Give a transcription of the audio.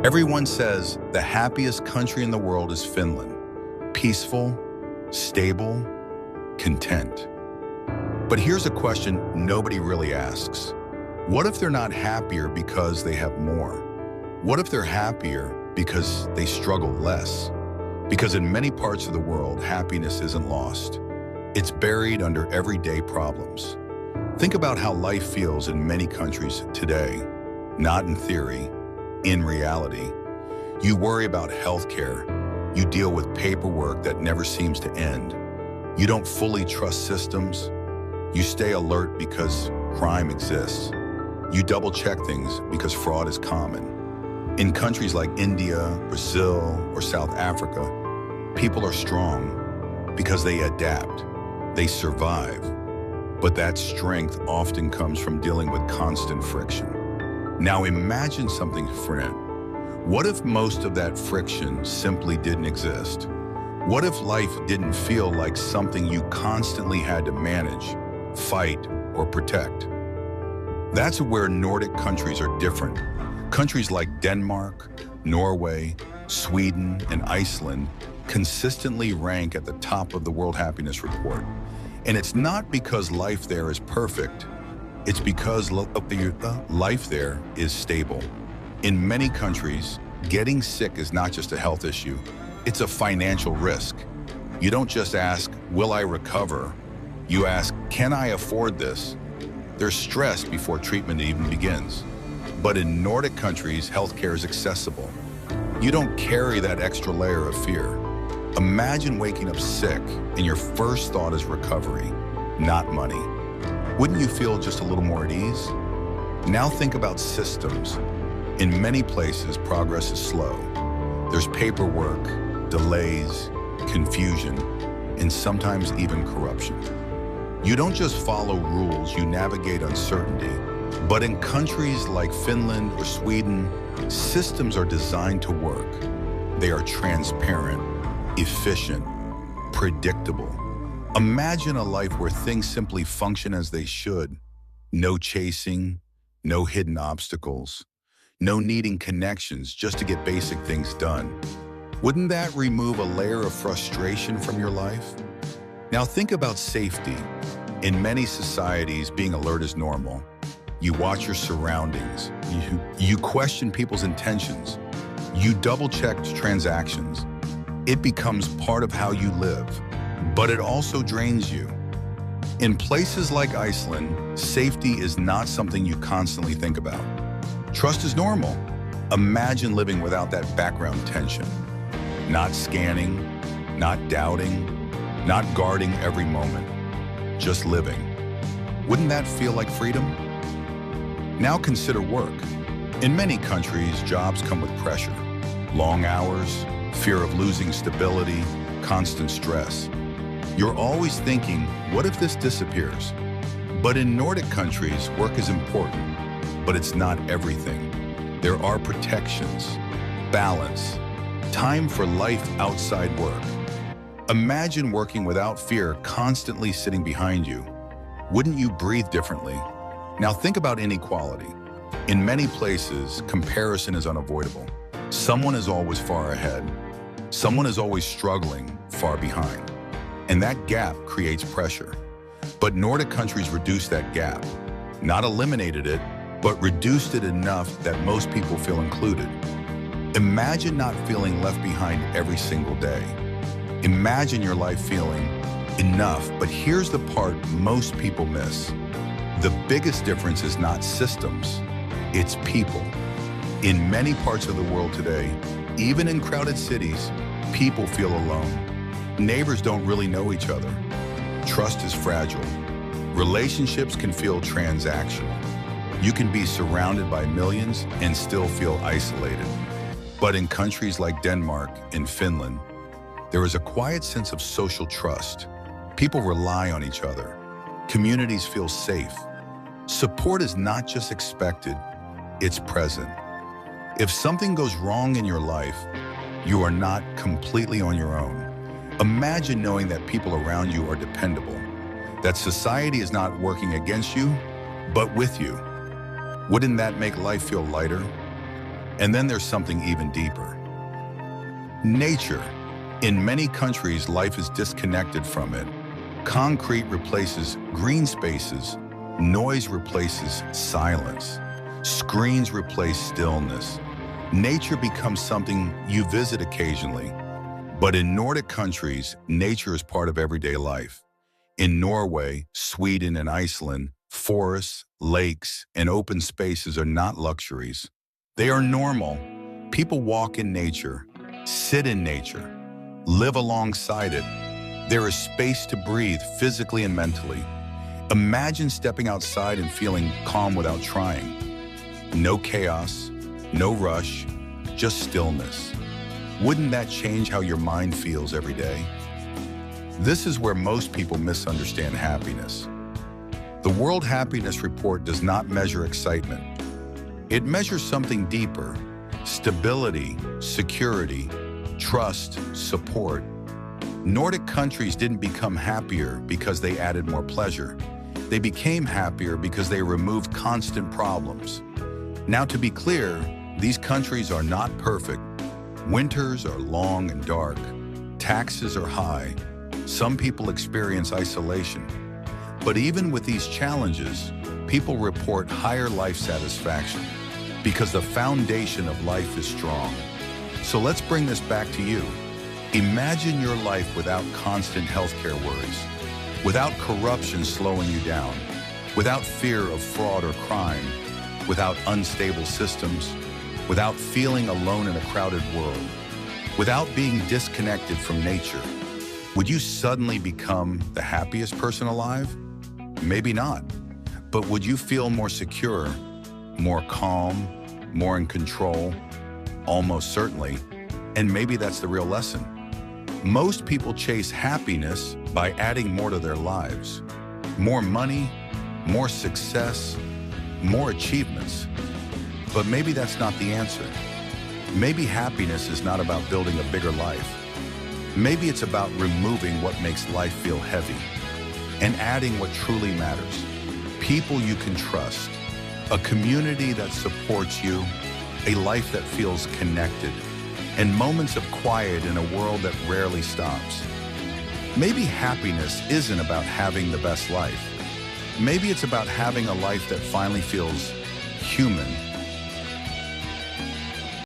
Everyone says the happiest country in the world is Finland. Peaceful, stable, content. But here's a question nobody really asks. What if they're not happier because they have more? What if they're happier because they struggle less? Because in many parts of the world, happiness isn't lost. It's buried under everyday problems. Think about how life feels in many countries today, not in theory, in reality. You worry about healthcare. You deal with paperwork that never seems to end. You don't fully trust systems. You stay alert because crime exists. You double-check things because fraud is common. In countries like India, Brazil, or South Africa, people are strong because they adapt, they survive. But that strength often comes from dealing with constant friction. Now imagine something different. What if most of that friction simply didn't exist? What if life didn't feel like something you constantly had to manage, fight, or protect? That's where Nordic countries are different. Countries like Denmark, Norway, Sweden, and Iceland consistently rank at the top of the World Happiness Report. And it's not because life there is perfect. It's because life there is stable. In many countries, getting sick is not just a health issue, it's a financial risk. You don't just ask, will I recover? You ask, can I afford this? There's stress before treatment even begins. But in Nordic countries, healthcare is accessible. You don't carry that extra layer of fear. Imagine waking up sick and your first thought is recovery, not money. Wouldn't you feel just a little more at ease? Now think about systems. In many places, progress is slow. There's paperwork, delays, confusion, and sometimes even corruption. You don't just follow rules, you navigate uncertainty. But in countries like Finland or Sweden, systems are designed to work. They are transparent, efficient, predictable. Imagine a life where things simply function as they should. No chasing, no hidden obstacles, no needing connections just to get basic things done. Wouldn't that remove a layer of frustration from your life? Now think about safety. In many societies, being alert is normal. You watch your surroundings. You question people's intentions. You double-check transactions. It becomes part of how you live, but it also drains you. In places like Iceland, safety is not something you constantly think about. Trust is normal. Imagine living without that background tension. Not scanning, not doubting, not guarding every moment, just living. Wouldn't that feel like freedom? Now consider work. In many countries, jobs come with pressure. Long hours, fear of losing stability, constant stress. You're always thinking, what if this disappears? But in Nordic countries, work is important, but it's not everything. There are protections, balance, time for life outside work. Imagine working without fear constantly sitting behind you. Wouldn't you breathe differently? Now think about inequality. In many places, comparison is unavoidable. Someone is always far ahead. Someone is always struggling far behind. And that gap creates pressure. But Nordic countries reduced that gap. Not eliminated it, but reduced it enough that most people feel included. Imagine not feeling left behind every single day. Imagine your life feeling enough, but here's the part most people miss. The biggest difference is not systems, it's people. In many parts of the world today, even in crowded cities, people feel alone. Neighbors don't really know each other. Trust is fragile. Relationships can feel transactional. You can be surrounded by millions and still feel isolated. But in countries like Denmark and Finland, there is a quiet sense of social trust. People rely on each other. Communities feel safe. Support is not just expected, it's present. If something goes wrong in your life, you are not completely on your own. Imagine knowing that people around you are dependable, that society is not working against you, but with you. Wouldn't that make life feel lighter? And then there's something even deeper. Nature. In many countries, life is disconnected from it. Concrete replaces green spaces. Noise replaces silence. Screens replace stillness. Nature becomes something you visit occasionally. But in Nordic countries, nature is part of everyday life. In Norway, Sweden, and Iceland, forests, lakes, and open spaces are not luxuries. They are normal. People walk in nature, sit in nature, live alongside it. There is space to breathe physically and mentally. Imagine stepping outside and feeling calm without trying. No chaos, no rush, just stillness. Wouldn't that change how your mind feels every day? This is where most people misunderstand happiness. The World Happiness Report does not measure excitement. It measures something deeper: stability, security, trust, support. Nordic countries didn't become happier because they added more pleasure. They became happier because they removed constant problems. Now, to be clear, these countries are not perfect. Winters are long and dark. Taxes are high. Some people experience isolation. But even with these challenges, people report higher life satisfaction because the foundation of life is strong. So let's bring this back to you. Imagine your life without constant healthcare worries, without corruption slowing you down, without fear of fraud or crime, without unstable systems, without feeling alone in a crowded world, without being disconnected from nature. Would you suddenly become the happiest person alive? Maybe not. But would you feel more secure, more calm, more in control? Almost certainly. And maybe that's the real lesson. Most people chase happiness by adding more to their lives. More money, more success, more achievements. But maybe that's not the answer. Maybe happiness is not about building a bigger life. Maybe it's about removing what makes life feel heavy and adding what truly matters. People you can trust, a community that supports you, a life that feels connected, and moments of quiet in a world that rarely stops. Maybe happiness isn't about having the best life. Maybe it's about having a life that finally feels human